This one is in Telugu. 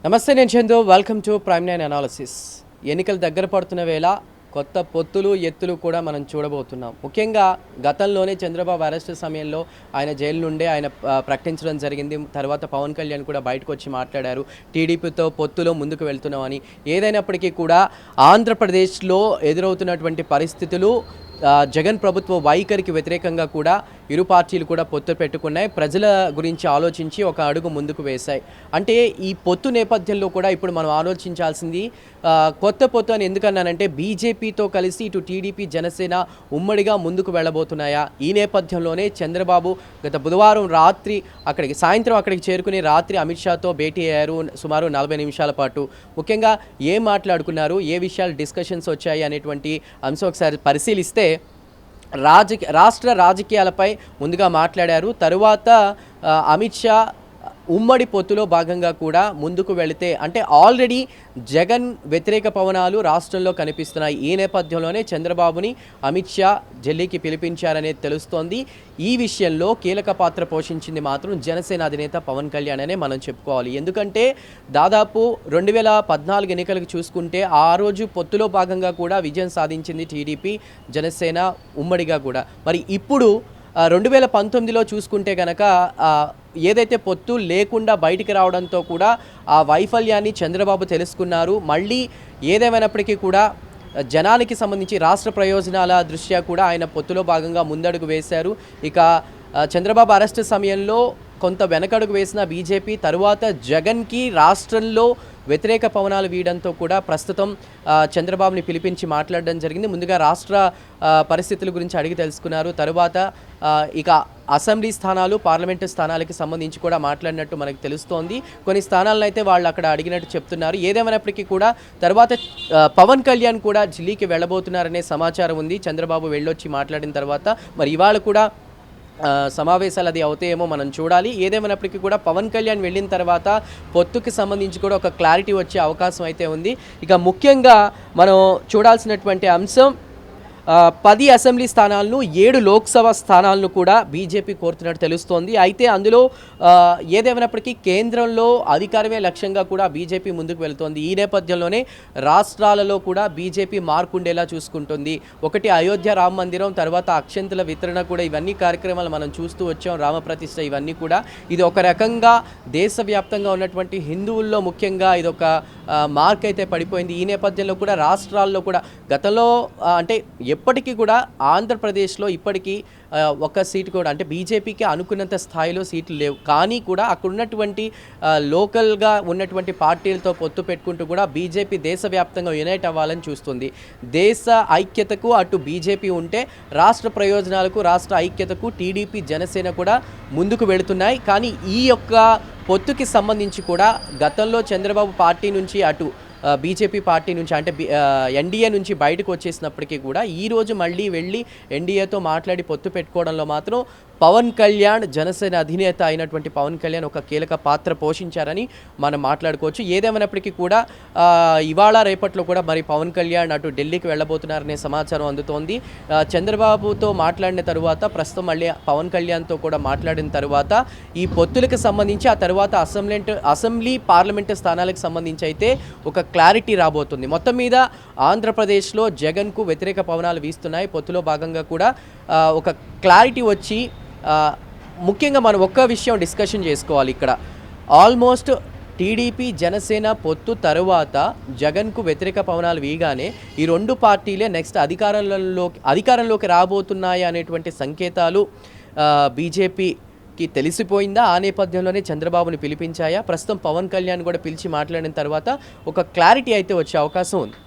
నమస్తే, నేను Chandu. Welcome to prime 9 analysis. ఎన్నికలు దగ్గర పడుతున్న వేళ కొత్త పొత్తులు ఎత్తులు కూడా మనం చూడబోతున్నాం. ముఖ్యంగా గతంలోనే చంద్రబాబు అరెస్ట్ సమయంలో ఆయన జైలు నుండే ఆయన ప్రకటించడం జరిగింది. తర్వాత పవన్ కళ్యాణ్ కూడా బయటకు వచ్చి మాట్లాడారు, టీడీపీతో పొత్తులో ముందుకు వెళ్తున్నామని. ఏదైనప్పటికీ కూడా ఆంధ్రప్రదేశ్లో ఎదురవుతున్నటువంటి పరిస్థితులు, జగన్ ప్రభుత్వ వైఖరికి వ్యతిరేకంగా కూడా ఇరు పార్టీలు కూడా పొత్తు పెట్టుకున్నాయి. ప్రజల గురించి ఆలోచించి ఒక అడుగు ముందుకు వేశాయి. అంటే ఈ పొత్తు నేపథ్యంలో కూడా ఇప్పుడు మనం ఆలోచించాల్సింది, కొత్త పొత్తు అని ఎందుకన్నానంటే బీజేపీతో కలిసి ఇటు టీడీపీ, జనసేన ఉమ్మడిగా ముందుకు వెళ్ళబోతున్నాయా? ఈ నేపథ్యంలోనే చంద్రబాబు గత బుధవారం రాత్రి సాయంత్రం అక్కడికి చేరుకుని రాత్రి అమిత్ షాతో భేటీ అయ్యారు. సుమారు 40 నిమిషాల పాటు ముఖ్యంగా ఏం మాట్లాడుకున్నారు, ఏ విషయాలు డిస్కషన్స్ వచ్చాయి అనేటువంటి అంశం ఒకసారి పరిశీలిస్తే, రాష్ట్ర రాజకీయాలపై ముందుగా మాట్లాడారు. తరువాత అమిత్ షా ఉమ్మడి పొత్తులో భాగంగా కూడా ముందుకు వెళితే, అంటే ఆల్రెడీ జగన్ వ్యతిరేక పవనాలు రాష్ట్రంలో కనిపిస్తున్నాయి. ఈ నేపథ్యంలోనే చంద్రబాబుని అమిత్ షా ఢిల్లీకి పిలిపించారనేది తెలుస్తోంది. ఈ విషయంలో కీలక పాత్ర పోషించింది మాత్రం జనసేన అధినేత పవన్ కళ్యాణ్ అనే మనం చెప్పుకోవాలి. ఎందుకంటే దాదాపు 2014 ఎన్నికలకు చూసుకుంటే ఆ రోజు పొత్తులో భాగంగా కూడా విజయం సాధించింది టీడీపీ, జనసేన ఉమ్మడిగా కూడా. మరి ఇప్పుడు 2019లో చూసుకుంటే కనుక ఏదైతే పొత్తు లేకుండా బయటికి రావడంతో కూడా ఆ వైఫల్యాన్ని చంద్రబాబు తెలుసుకున్నారు. మళ్ళీ ఏదేమైనప్పటికీ కూడా జనానికి సంబంధించి రాష్ట్ర ప్రయోజనాల దృష్ట్యా కూడా ఆయన పొత్తులో భాగంగా ముందడుగు వేశారు. ఇక చంద్రబాబు అరెస్టు సమయంలో కొంత వెనకడుగు వేసిన బీజేపీ తరువాత జగన్కి రాష్ట్రంలో వ్యతిరేక పవనాలు వీయడంతో కూడా ప్రస్తుతం చంద్రబాబుని పిలిపించి మాట్లాడడం జరిగింది. ముందుగా రాష్ట్ర పరిస్థితుల గురించి అడిగి తెలుసుకున్నారు. తరువాత ఇక అసెంబ్లీ స్థానాలు, పార్లమెంటు స్థానాలకి సంబంధించి కూడా మాట్లాడినట్టు మనకు తెలుస్తోంది. కొన్ని స్థానాలను అయితే వాళ్ళు అక్కడ అడిగినట్టు చెప్తున్నారు. ఏదేమైనప్పటికీ కూడా తర్వాత పవన్ కళ్యాణ్ కూడా ఢిల్లీకి వెళ్ళబోతున్నారనే సమాచారం ఉంది. చంద్రబాబు వెళ్ళొచ్చి మాట్లాడిన తర్వాత మరి ఇవాళ కూడా సమావేశాలు అది అవుతాయేమో మనం చూడాలి. ఏదేమైనప్పటికీ కూడా పవన్ కళ్యాణ్ వెళ్ళిన తర్వాత పొత్తుకి సంబంధించి కూడా ఒక క్లారిటీ వచ్చే అవకాశం అయితే ఉంది. ఇక ముఖ్యంగా మనం చూడాల్సినటువంటి అంశం, 10 అసెంబ్లీ స్థానాలను, 7 లోక్సభ స్థానాలను కూడా బీజేపీ కోరుతున్నట్టు తెలుస్తోంది. అయితే అందులో ఏదేమైనప్పటికీ కేంద్రంలో అధికారమే లక్ష్యంగా కూడా బీజేపీ ముందుకు వెళుతోంది. ఈ నేపథ్యంలోనే రాష్ట్రాలలో కూడా బీజేపీ మార్పు ఉండేలా చూసుకుంటుంది. ఒకటి అయోధ్య రామ మందిరం, తర్వాత అక్షంతల వితరణ కూడా, ఇవన్నీ కార్యక్రమాలు మనం చూస్తూ వచ్చాం. రామప్రతిష్ఠ, ఇవన్నీ కూడా ఇది ఒక రకంగా దేశవ్యాప్తంగా ఉన్నటువంటి హిందువుల్లో ముఖ్యంగా ఇదొక మార్క్ అయితే పడిపోయింది. ఈ నేపథ్యంలో కూడా రాష్ట్రాల్లో కూడా గతంలో అంటే ఎప్పటికీ కూడా ఆంధ్రప్రదేశ్లో ఇప్పటికీ ఒక సీటు కూడా, అంటే బీజేపీకి అనుకున్నంత స్థాయిలో సీట్లు లేవు. కానీ కూడా అక్కడ ఉన్నటువంటి లోకల్గా ఉన్నటువంటి పార్టీలతో పొత్తు పెట్టుకుంటూ కూడా బీజేపీ దేశవ్యాప్తంగా యునైట్ అవ్వాలని చూస్తుంది. దేశ ఐక్యతకు అటు బీజేపీ ఉంటే, రాష్ట్ర ప్రయోజనాలకు, రాష్ట్ర ఐక్యతకు టీడీపీ, జనసేన కూడా ముందుకు వెళుతున్నాయి. కానీ ఈ యొక్క పొత్తుకి సంబంధించి కూడా గతంలో చంద్రబాబు పార్టీ నుంచి అటు బీజేపీ పార్టీ నుంచి, అంటే ఎన్డీఏ నుంచి బయటకు వచ్చేసినప్పటికీ కూడా ఈరోజు మళ్ళీ వెళ్ళి ఎన్డీఏతో మాట్లాడి పొత్తు పెట్టుకోవడంలో మాత్రం పవన్ కళ్యాణ్, జనసేన అధినేత అయినటువంటి పవన్ కళ్యాణ్ ఒక కీలక పాత్ర పోషించారని మనం మాట్లాడుకోవచ్చు. ఏదేమైనప్పటికీ కూడా ఇవాళ రేపట్లో కూడా మరి పవన్ కళ్యాణ్ అటు ఢిల్లీకి వెళ్ళబోతున్నారనే సమాచారం అందుతోంది. చంద్రబాబుతో మాట్లాడిన తరువాత ప్రస్తుతం మళ్ళీ పవన్ కళ్యాణ్తో కూడా మాట్లాడిన తరువాత ఈ పొత్తులకు సంబంధించి, ఆ తర్వాత అసెంబ్లీ పార్లమెంటు స్థానాలకు సంబంధించి అయితే ఒక క్లారిటీ రాబోతుంది. మొత్తం మీద ఆంధ్రప్రదేశ్లో జగన్కు వ్యతిరేక పవనాలు వీస్తున్నాయి. పొత్తులో భాగంగా కూడా ఒక క్లారిటీ వచ్చి, ముఖ్యంగా మనం ఒక్క విషయం డిస్కషన్ చేసుకోవాలి ఇక్కడ. ఆల్మోస్ట్ టీడీపీ, జనసేన పొత్తు తరువాత జగన్కు వ్యతిరేక పవనాలు వీగానే ఈ రెండు పార్టీలే నెక్స్ట్ అధికారంలోకి రాబోతున్నాయి అనేటువంటి సంకేతాలు బీజేపీకి తెలిసిపోయిందా? ఆ నేపథ్యంలోనే చంద్రబాబుని పిలిపించాయా? ప్రస్తుతం పవన్ కళ్యాణ్ కూడా పిలిచి మాట్లాడిన తర్వాత ఒక క్లారిటీ అయితే వచ్చే అవకాశం ఉంది.